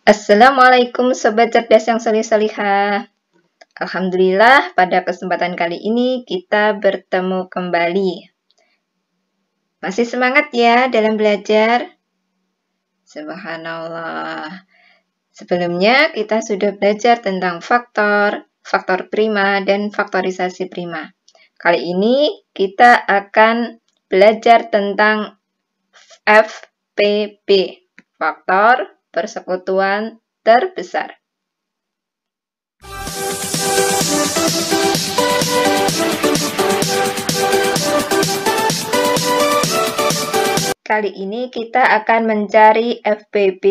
Assalamualaikum Sobat Cerdas yang solih-solihah. Alhamdulillah pada kesempatan kali ini kita bertemu kembali. Masih semangat ya dalam belajar? Subhanallah. Sebelumnya kita sudah belajar tentang faktor prima, dan faktorisasi prima. Kali ini kita akan belajar tentang FPP, faktor persekutuan terbesar. Kali ini kita akan mencari FPP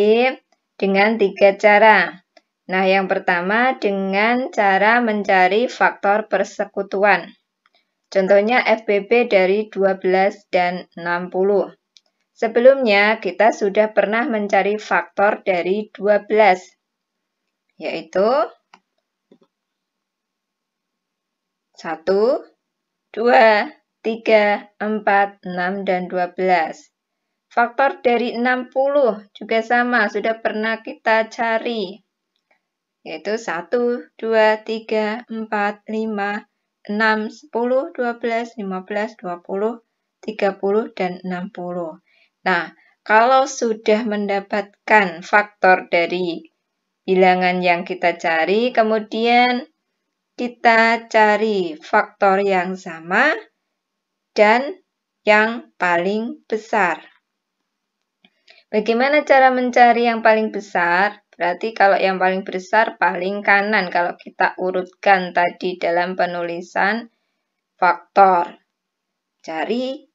dengan 3 cara. Nah, yang pertama dengan cara mencari faktor persekutuan. Contohnya FPP dari 12 dan 60. Sebelumnya kita sudah pernah mencari faktor dari 12, yaitu 1, 2, 3, 4, 6, dan 12. Faktor dari 60 juga sama, sudah pernah kita cari, yaitu 1, 2, 3, 4, 5, 6, 10, 12, 15, 20, 30, dan 60. Nah, kalau sudah mendapatkan faktor dari bilangan yang kita cari, kemudian kita cari faktor yang sama dan yang paling besar. Bagaimana cara mencari yang paling besar? Berarti kalau yang paling besar paling kanan kalau kita urutkan tadi dalam penulisan faktor. Cari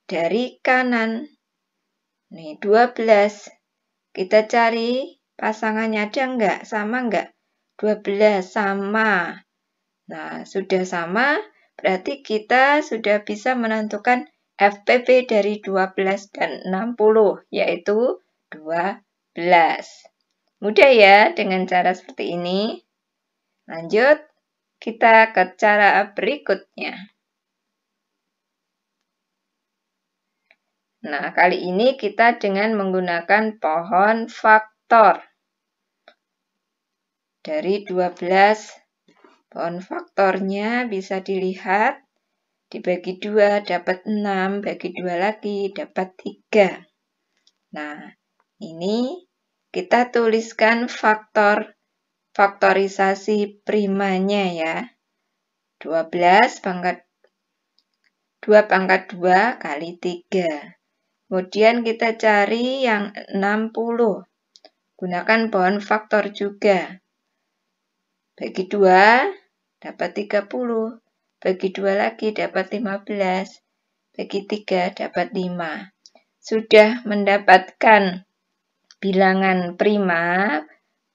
dari kanan. Nih 12. Kita cari pasangannya ada enggak? Sama enggak? 12 sama. Nah, sudah sama, berarti kita sudah bisa menentukan FPP dari 12 dan 60, yaitu 12. Mudah ya dengan cara seperti ini. Lanjut, kita ke cara berikutnya. Nah, kali ini kita dengan menggunakan pohon faktor. Dari 12, pohon faktornya bisa dilihat. Dibagi 2 dapat 6, bagi 2 lagi dapat 3. Nah, ini kita tuliskan faktorisasi primanya ya. 12 pangkat 2 pangkat 2 kali 3. Kemudian kita cari yang 60. Gunakan pohon faktor juga. Bagi 2 dapat 30. Bagi 2 lagi dapat 15. Bagi 3 dapat 5. Sudah mendapatkan bilangan prima,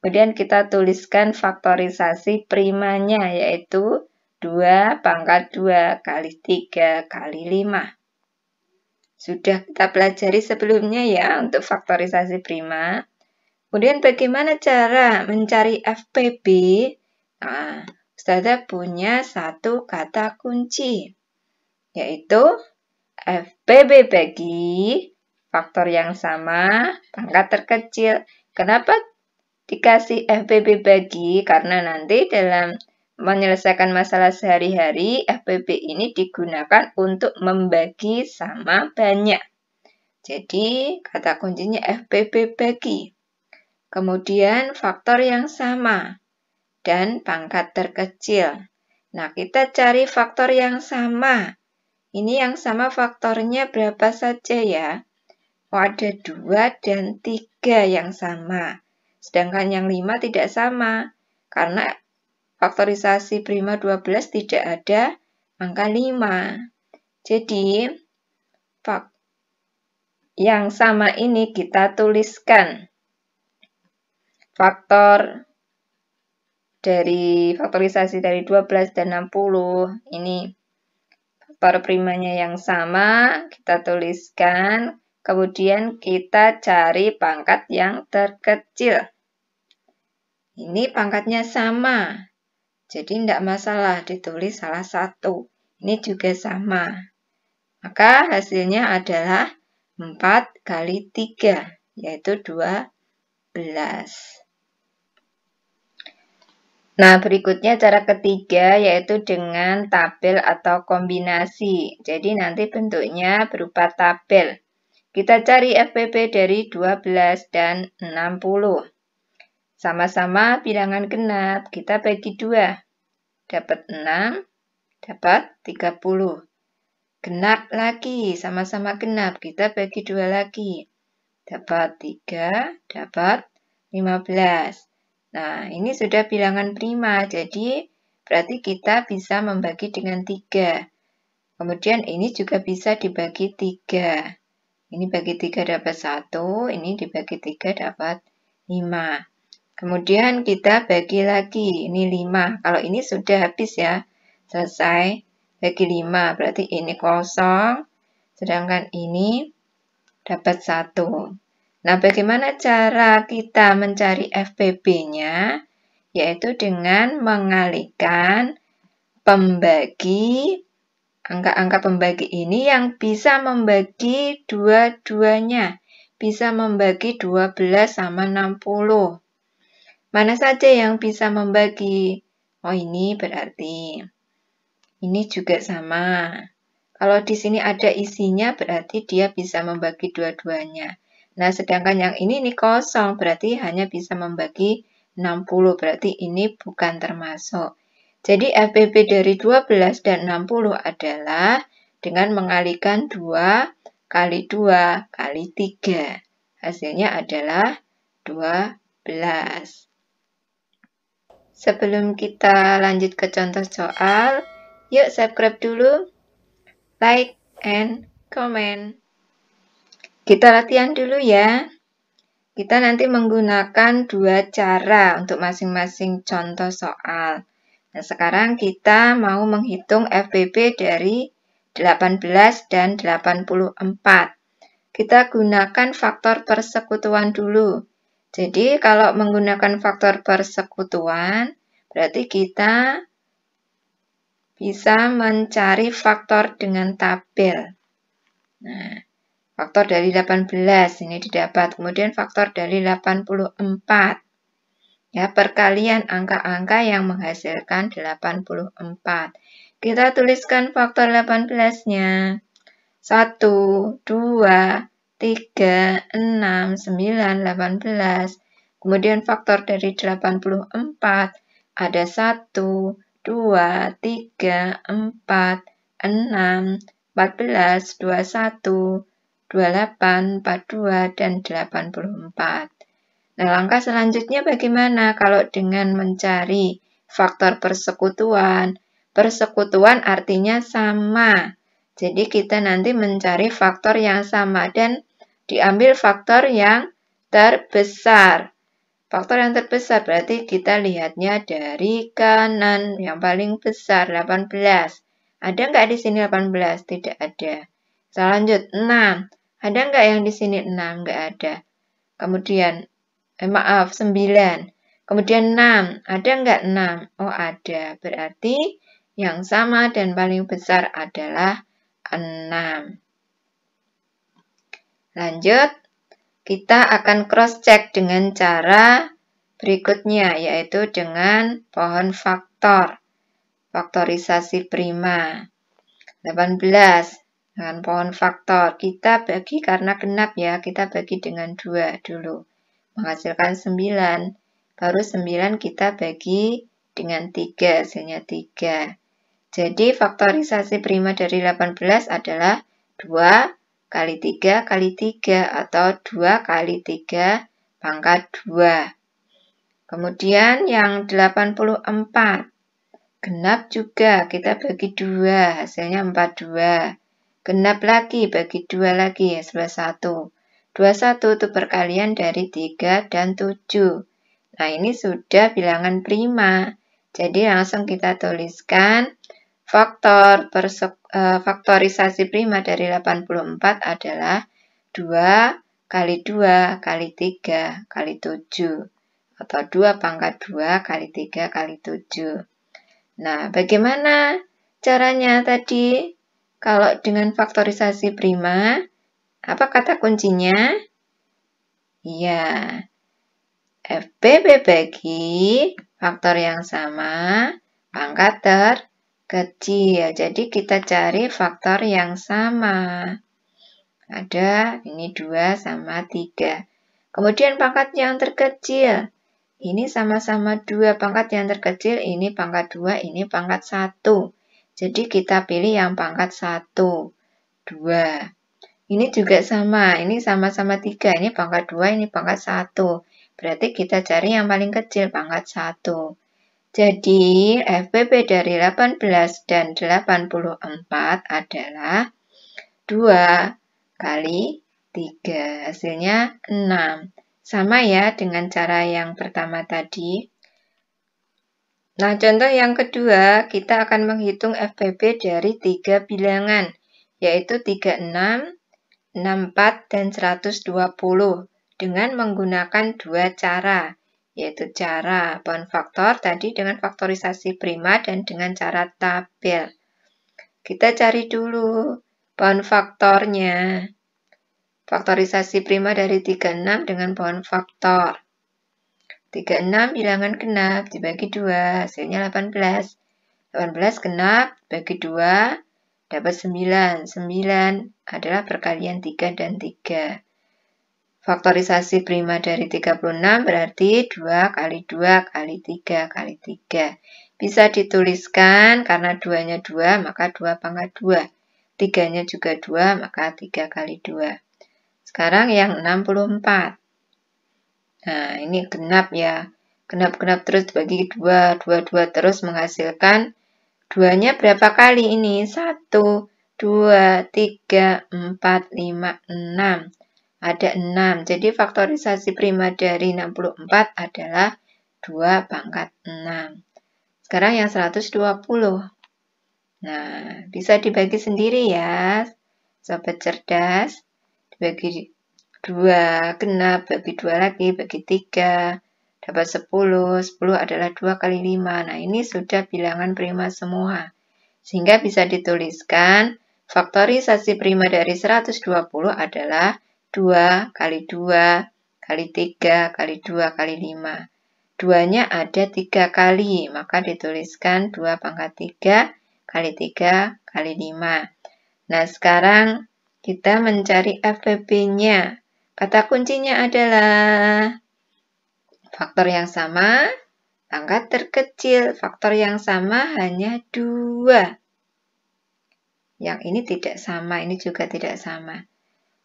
kemudian kita tuliskan faktorisasi primanya, yaitu 2 pangkat 2 kali 3 kali 5. Sudah kita pelajari sebelumnya ya untuk faktorisasi prima. Kemudian bagaimana cara mencari FPP? Nah, Ustazah punya satu kata kunci, yaitu FPP bagi faktor yang sama, pangkat terkecil. Kenapa dikasih FPP bagi? Karena nanti dalam menyelesaikan masalah sehari-hari, FPP ini digunakan untuk membagi sama banyak. Jadi, kata kuncinya FPP bagi. Kemudian, faktor yang sama dan pangkat terkecil. Nah, kita cari faktor yang sama. Ini yang sama faktornya berapa saja ya? Oh, ada 2 dan 3 yang sama. Sedangkan yang 5 tidak sama. Karena faktorisasi prima 12 tidak ada angka 5. Jadi, yang sama ini kita tuliskan. Faktorisasi dari 12 dan 60. Ini faktor primanya yang sama, kita tuliskan. Kemudian kita cari pangkat yang terkecil. Ini pangkatnya sama. Jadi tidak masalah ditulis salah satu. Ini juga sama. Maka hasilnya adalah 4 kali 3, yaitu 12. Nah, berikutnya cara ketiga yaitu dengan tabel atau kombinasi. Jadi nanti bentuknya berupa tabel. Kita cari FPP dari 12 dan 60. Sama-sama bilangan genap, kita bagi 2. Dapat 6, dapat 30. Genap lagi, sama-sama genap, kita bagi 2 lagi. Dapat 3, dapat 15. Nah, ini sudah bilangan prima, jadi berarti kita bisa membagi dengan 3. Kemudian ini juga bisa dibagi 3. Ini bagi 3 dapat 1, ini dibagi 3 dapat 5. Kemudian kita bagi lagi, ini 5. Kalau ini sudah habis ya, selesai. Bagi 5, berarti ini kosong, sedangkan ini dapat 1. Nah, bagaimana cara kita mencari FPB-nya? Yaitu dengan mengalihkan pembagi, angka-angka pembagi ini yang bisa membagi dua-duanya. Bisa membagi 12 sama 60. Mana saja yang bisa membagi? Oh, ini berarti. Ini juga sama. Kalau di sini ada isinya, berarti dia bisa membagi dua-duanya. Nah, sedangkan yang ini kosong, berarti hanya bisa membagi 60, berarti ini bukan termasuk. Jadi FPB dari 12 dan 60 adalah dengan mengalihkan 2 kali 2 kali 3. Hasilnya adalah 12. Sebelum kita lanjut ke contoh soal, yuk subscribe dulu, like, and comment. Kita latihan dulu ya. Kita nanti menggunakan 2 cara untuk masing-masing contoh soal. Nah, sekarang kita mau menghitung FPB dari 18 dan 84. Kita gunakan faktor persekutuan dulu. Jadi, kalau menggunakan faktor persekutuan, berarti kita bisa mencari faktor dengan tabel. Nah, faktor dari 18 ini didapat, kemudian faktor dari 84. Ya, perkalian angka-angka yang menghasilkan 84. Kita tuliskan faktor 18-nya. 1, 2, 3, 6, 9, 18. Kemudian faktor dari 84 ada 1, 2, 3, 4, 6, 14, 21, 28, 42, dan 84. Nah, langkah selanjutnya bagaimana kalau dengan mencari faktor persekutuan? Persekutuan artinya sama. Jadi kita nanti mencari faktor yang sama dan diambil faktor yang terbesar. Faktor yang terbesar berarti kita lihatnya dari kanan yang paling besar 18. Ada nggak di sini 18? Tidak ada. Kita lanjut 6. Ada nggak yang di sini 6? Nggak ada. Kemudian 9. Kemudian 6. Ada nggak 6? Oh, ada. Berarti yang sama dan paling besar adalah 6. Lanjut, kita akan cross-check dengan cara berikutnya, yaitu dengan pohon faktor. Faktorisasi prima. 18 dengan pohon faktor. Kita bagi karena genap ya, kita bagi dengan 2 dulu. Menghasilkan 9. Baru 9 kita bagi dengan 3, hasilnya 3. Jadi faktorisasi prima dari 18 adalah 2 kali 3 kali 3 atau 2 kali 3 pangkat 2. Kemudian yang 84. Genap juga, kita bagi 2, hasilnya 42. Genap lagi, bagi 2 lagi, hasilnya 1. 21 itu perkalian dari 3 dan 7. Nah, ini sudah bilangan prima. Jadi langsung kita tuliskan faktorisasi prima dari 84 adalah 2 kali 2 kali 3 kali 7. Atau 2 pangkat 2 kali 3 kali 7. Nah, bagaimana caranya tadi? Kalau dengan faktorisasi prima, apa kata kuncinya? Iya, FBB bagi faktor yang sama, pangkat terkecil. Jadi kita cari faktor yang sama. Ada ini 2 sama 3. Kemudian pangkat yang terkecil. Ini sama-sama 2 pangkat yang terkecil. Ini pangkat 2, ini pangkat 1. Jadi kita pilih yang pangkat 1. 2. Ini juga sama. Ini sama-sama 3. Ini pangkat 2, ini pangkat 1. Berarti kita cari yang paling kecil, pangkat 1. Jadi, FBB dari 18 dan 84 adalah 2 kali 3. Hasilnya 6. Sama ya dengan cara yang pertama tadi. Nah, contoh yang kedua, kita akan menghitung FBB dari 3 bilangan, yaitu 36, 64, dan 120. Dengan menggunakan 2 cara, yaitu cara bound faktor tadi dengan faktorisasi prima dan dengan cara tabel. Kita cari dulu bound faktornya. Faktorisasi prima dari 36 dengan bound faktor. 36 bilangan genap dibagi 2, hasilnya 18. 18 genap bagi 2, dapat 9. 9 adalah perkalian 3 dan 3. Faktorisasi prima dari 36 berarti 2 kali 2 kali 3 kali 3. Bisa dituliskan karena 2-nya 2, maka 2 pangkat 2. 3-nya juga 2, maka 3 kali 2. Sekarang yang 64. Nah, ini genap ya. Genap-genap terus bagi 2, 2, 2 terus menghasilkan 2-nya berapa kali ini? 1, 2, 3, 4, 5, 6. Ada 6. Jadi faktorisasi prima dari 64 adalah 2 pangkat 6. Sekarang yang 120. Nah, bisa dibagi sendiri ya. Sobat cerdas. Dibagi 2, genap, bagi 2 lagi, bagi 3. Dapat 10. 10 adalah 2 kali 5. Nah, ini sudah bilangan prima semua. Sehingga bisa dituliskan faktorisasi prima dari 120 adalah 2 kali 2 kali 3 kali 2 kali 5. 2-nya ada 3 kali, maka dituliskan 2 pangkat 3 kali 3 kali 5. Nah, sekarang kita mencari FBB-nya. Kata kuncinya adalah faktor yang sama, pangkat terkecil. Faktor yang sama hanya 2. Yang ini tidak sama, ini juga tidak sama.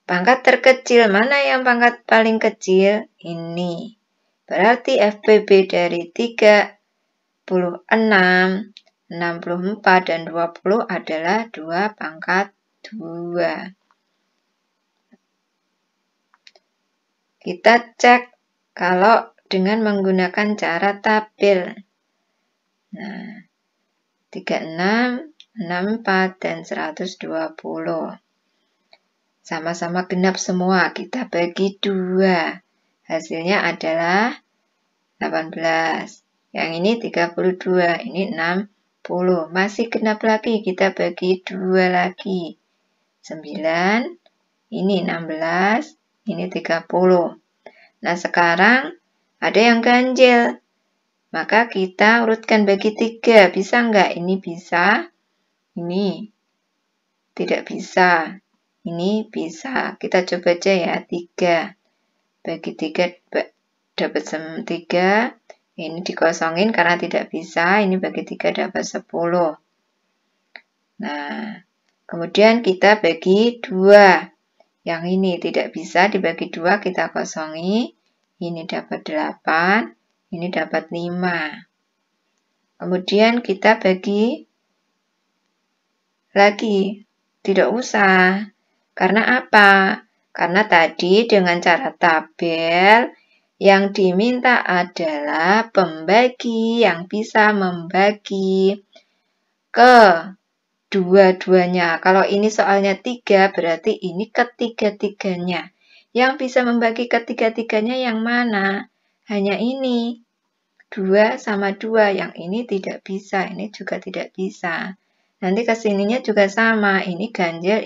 Pangkat terkecil, mana yang pangkat paling kecil? Ini. Berarti FBB dari 36, 64, dan 20 adalah 2 pangkat 2. Kita cek kalau dengan menggunakan cara tabel. Nah, 36, 64, dan 120. Sama-sama genap semua, kita bagi 2. Hasilnya adalah 18. Yang ini 32, ini 60. Masih genap lagi, kita bagi 2 lagi. 9, ini 16, ini 30. Nah, sekarang ada yang ganjil. Maka kita urutkan bagi 3. Bisa nggak? Ini bisa, ini tidak bisa. Ini bisa. Kita coba aja ya. 3 bagi 3 dapat 3. Ini dikosongin karena tidak bisa. Ini bagi 3 dapat 10. Nah, kemudian kita bagi 2. Yang ini tidak bisa dibagi 2, kita kosongi. Ini dapat 8. Ini dapat 5. Kemudian kita bagi lagi. Tidak usah. Karena apa? Karena tadi dengan cara tabel yang diminta adalah pembagi yang bisa membagi ke dua-duanya. Kalau ini soalnya 3, berarti ini ketiga-tiganya. Yang bisa membagi ketiga-tiganya yang mana? Hanya ini. 2 sama 2. Yang ini tidak bisa. Ini juga tidak bisa. Nanti kesininya juga sama, ini ganjil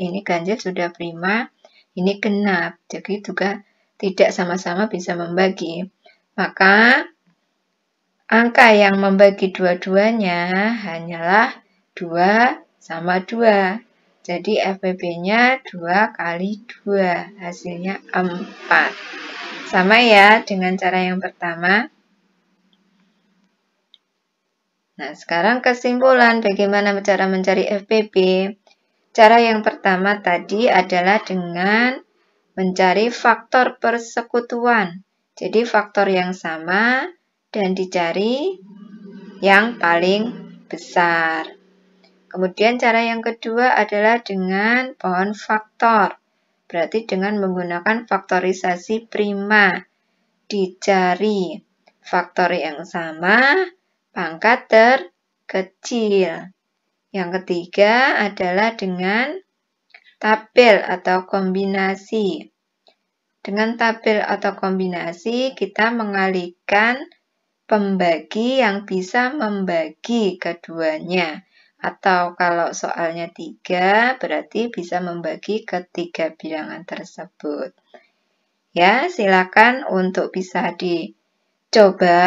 sudah prima, ini genap. Jadi juga tidak sama-sama bisa membagi. maka angka yang membagi dua-duanya hanyalah 2 sama 2. Jadi FBB-nya 2 kali 2, hasilnya 4. Sama ya dengan cara yang pertama. Nah, sekarang kesimpulan bagaimana cara mencari FBB. Cara yang pertama tadi adalah dengan mencari faktor persekutuan. Jadi faktor yang sama dan dicari yang paling besar. Kemudian cara yang kedua adalah dengan pohon faktor. Berarti dengan menggunakan faktorisasi prima. Dicari faktor yang sama, pangkat terkecil. Yang ketiga adalah dengan tabel atau kombinasi. Dengan tabel atau kombinasi, kita mengalihkan pembagi yang bisa membagi keduanya. Atau kalau soalnya 3, berarti bisa membagi ketiga bilangan tersebut. Ya, silakan untuk bisa dicoba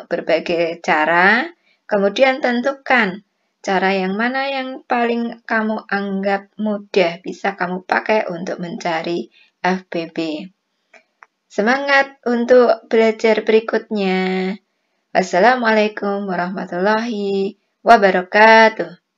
berbagai cara. Kemudian tentukan cara yang mana yang paling kamu anggap mudah bisa kamu pakai untuk mencari FBB. Semangat untuk belajar berikutnya. Wassalamualaikum warahmatullahi wabarakatuh.